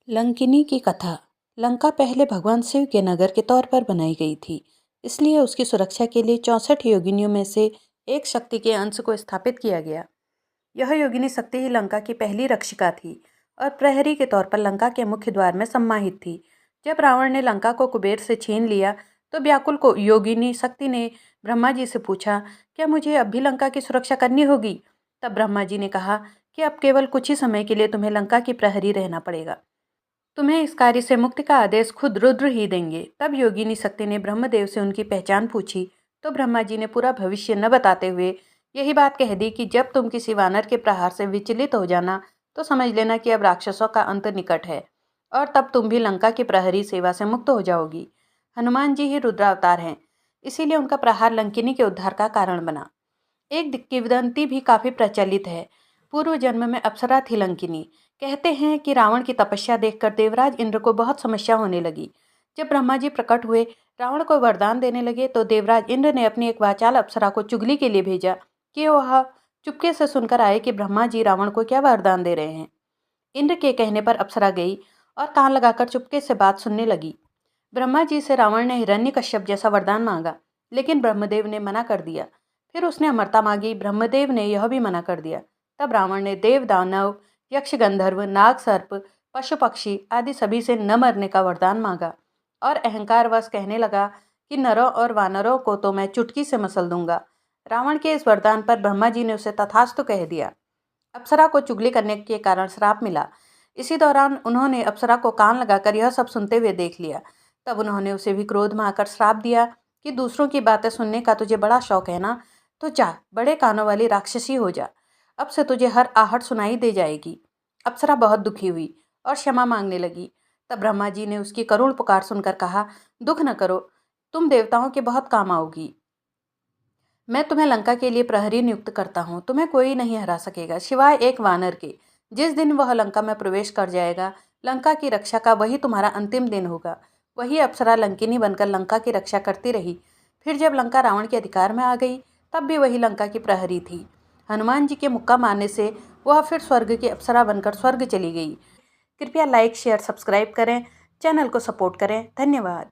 लंकिनी की कथा। लंका पहले भगवान शिव के नगर के तौर पर बनाई गई थी, इसलिए उसकी सुरक्षा के लिए 64 योगिनियों में से एक शक्ति के अंश को स्थापित किया गया। यह योगिनी शक्ति ही लंका की पहली रक्षिका थी और प्रहरी के तौर पर लंका के मुख्य द्वार में सम्मानित थी। जब रावण ने लंका को कुबेर से छीन लिया तो व्याकुल को योगिनी शक्ति ने ब्रह्मा जी से पूछा, क्या मुझे अब भी लंका की सुरक्षा करनी होगी? तब ब्रह्मा जी ने कहा कि अब केवल कुछ ही समय के लिए तुम्हें लंका की प्रहरी रहना पड़ेगा। तुम्हें इस कार्य से मुक्ति का आदेश खुद रुद्र ही देंगे। तब योगिनी शक्ति ने ब्रह्मदेव से उनकी पहचान पूछी तो ब्रह्मा जी ने पूरा भविष्य न बताते हुए यही बात कह दी कि जब तुम किसी वानर के प्रहार से विचलित हो जाना तो समझ लेना कि अब राक्षसों का अंत निकट है और तब तुम भी लंका की प्रहरी सेवा से मुक्त हो जाओगी। हनुमान जी ही रुद्रावतार हैं, इसीलिए उनका प्रहार लंकिनी के उद्धार का कारण बना। एक किंवदंती भी काफी प्रचलित है। पूर्व जन्म में अप्सरा थी लंकिनी। कहते हैं कि रावण की तपस्या देखकर देवराज इंद्र को बहुत समस्या होने लगी। जब ब्रह्मा जी प्रकट हुए, रावण को वरदान देने लगे तो देवराज इंद्र ने अपनी एक वाचाल अप्सरा को चुगली के लिए भेजा कि वह चुपके से सुनकर आए कि ब्रह्मा जी रावण को क्या वरदान दे रहे हैं। इंद्र के कहने पर अप्सरा गई और कान लगाकर चुपके से बात सुनने लगी। ब्रह्मा जी से रावण ने हिरण्यकश्यप जैसा वरदान मांगा, लेकिन ब्रह्मदेव ने मना कर दिया। फिर उसने अमरता मांगी, ब्रह्मदेव ने यह भी मना कर दिया। तब रावण ने देव दानव यक्ष गंधर्व नाग सर्प पशु पक्षी आदि सभी से न मरने का वरदान मांगा और अहंकारवश कहने लगा कि नरों और वानरों को तो मैं चुटकी से मसल दूंगा। रावण के इस वरदान पर ब्रह्मा जी ने उसे तथास्तु कह दिया। अप्सरा को चुगली करने के कारण श्राप मिला। इसी दौरान उन्होंने अप्सरा को कान लगाकर यह सब सुनते हुए देख लिया। तब उन्होंने उसे भी क्रोध में आकर श्राप दिया कि दूसरों की बातें सुनने का तुझे बड़ा शौक है ना, तो जा बड़े कानों वाली राक्षसी हो जा। अब से तुझे हर आहट सुनाई दे जाएगी। अप्सरा बहुत दुखी हुई और क्षमा मांगने लगी। तब ब्रह्मा जी ने उसकी करुण पुकार सुनकर कहा, दुख न करो, तुम देवताओं के बहुत काम आओगी। मैं तुम्हें लंका के लिए प्रहरी नियुक्त करता हूँ। तुम्हें कोई नहीं हरा सकेगा सिवाय एक वानर के। जिस दिन वह लंका में प्रवेश कर जाएगा, लंका की रक्षा का वही तुम्हारा अंतिम दिन होगा। वही अप्सरा लंकिनी बनकर लंका की रक्षा करती रही। फिर जब लंका रावण के अधिकार में आ गई, तब भी वही लंका की प्रहरी थी। हनुमान जी के मुक्का मारने से वह फिर स्वर्ग की अप्सरा बनकर स्वर्ग चली गई। कृपया लाइक शेयर सब्सक्राइब करें, चैनल को सपोर्ट करें। धन्यवाद।